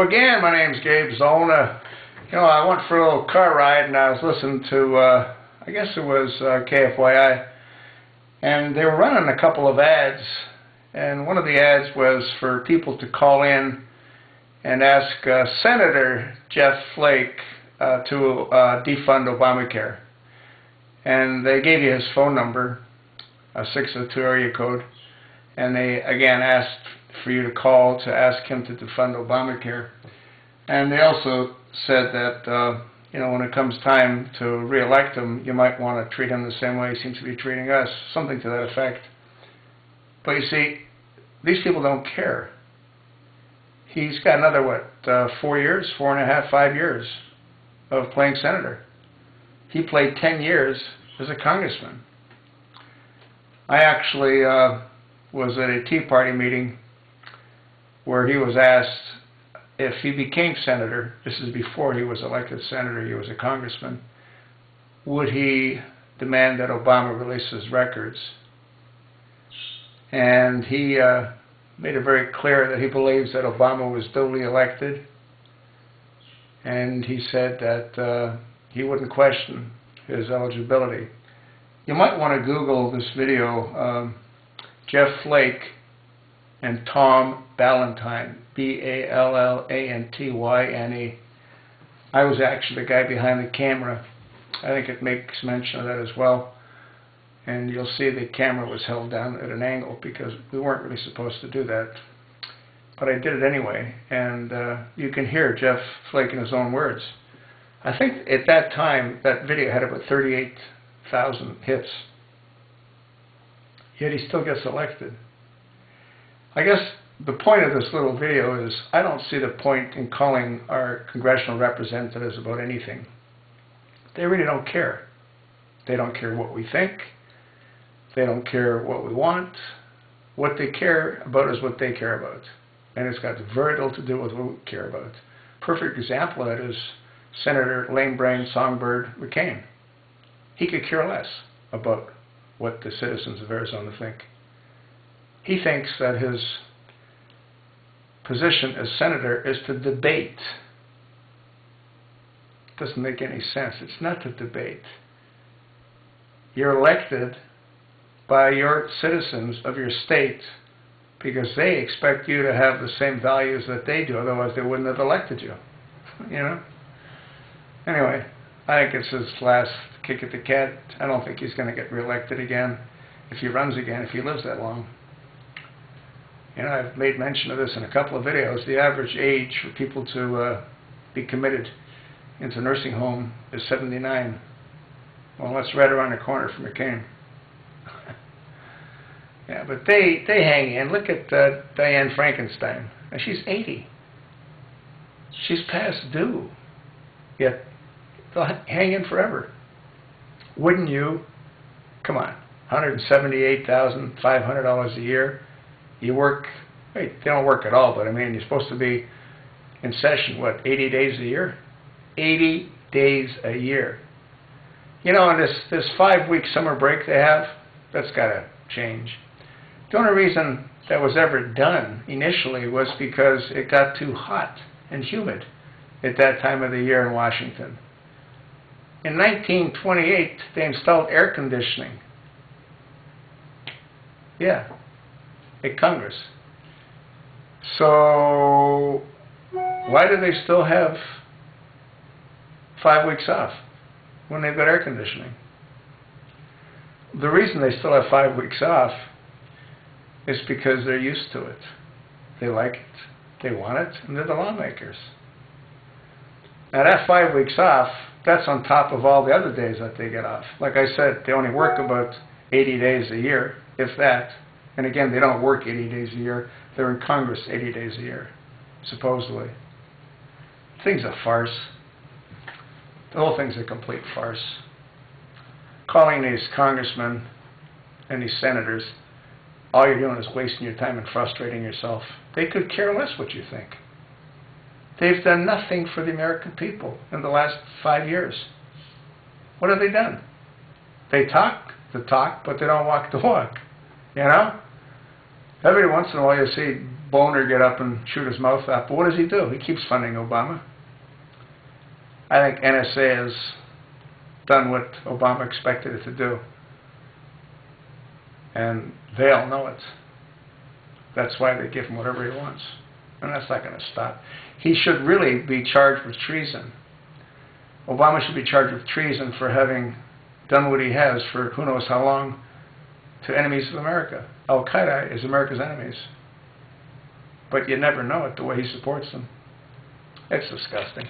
Again, my name's Gabe Zolna. I went for a little car ride and I was listening to, I guess it was KFYI, and they were running a couple of ads, and one of the ads was for people to call in and ask Senator Jeff Flake to defund Obamacare. And they gave you his phone number, a 602 area code, and they again asked for you to call to ask him to defund Obamacare. And they also said that when it comes time to re-elect him, you might want to treat him the same way he seems to be treating us, something to that effect. But you see, these people don't care. He's got another, 4 years, 4.5, 5 years of playing senator. He played 10 years as a congressman. I actually was at a Tea Party meeting where he was asked if he became senator, this is before he was elected senator, he was a congressman, would he demand that Obama release his records? And he made it very clear that he believes that Obama was duly elected, and he said that he wouldn't question his eligibility. You might want to Google this video, Jeff Flake and Tom Ballantyne, B-A-L-L-A-N-T-Y-N-E. I was actually the guy behind the camera. I think it makes mention of that as well. And you'll see the camera was held down at an angle because we weren't really supposed to do that. But I did it anyway, and you can hear Jeff Flake in his own words. I think at that time, that video had about 38,000 hits. Yet he still gets elected. I guess the point of this little video is I don't see the point in calling our congressional representatives about anything. They really don't care. They don't care what we think. They don't care what we want. What they care about is what they care about. And it's got very little to do with what we care about. Perfect example of that is Senator Lame-Brained Songbird McCain. He could care less about what the citizens of Arizona think. He thinks that his position as senator is to debate. It doesn't make any sense. It's not to debate. You're elected by your citizens of your state because they expect you to have the same values that they do, otherwise they wouldn't have elected you. Anyway, I think it's his last kick at the cat. I don't think he's going to get reelected again, if he runs again, if he lives that long. I've made mention of this in a couple of videos. The average age for people to be committed into a nursing home is 79. Well, that's right around the corner for McCain. Yeah, but they hang in. Look at Diane Frankenstein. Now, she's 80. She's past due. Yet they'll hang in forever. Wouldn't you? Come on, $178,500 a year. You work, wait, they don't work at all, but I mean, you're supposed to be in session, 80 days a year? 80 days a year. And this 5-week summer break they have, that's got to change. The only reason that was ever done initially was because it got too hot and humid at that time of the year in Washington. In 1928, they installed air conditioning. Yeah. At Congress. So why do they still have 5 weeks off when they've got air conditioning? The reason they still have 5 weeks off is because they're used to it. They like it. They want it, and they're the lawmakers. Now that 5 weeks off, that's on top of all the other days that they get off. Like I said, they only work about 80 days a year, if that. And again, they don't work 80 days a year. They're in Congress 80 days a year, supposedly. The thing's a farce. The whole thing's a complete farce. Calling these congressmen and these senators, all you're doing is wasting your time and frustrating yourself. They could care less what you think. They've done nothing for the American people in the last 5 years. What have they done? They talk the talk, but they don't walk the walk. Every once in a while you see boner get up and shoot his mouth out. But what does he do? He keeps funding Obama. I think NSA has done what Obama expected it to do. And they all know it. That's why they give him whatever he wants. And that's not going to stop. He should really be charged with treason. Obama should be charged with treason for having done what he has for who knows how long to enemies of America. Al-Qaeda is America's enemies. But you never know it the way he supports them. It's disgusting.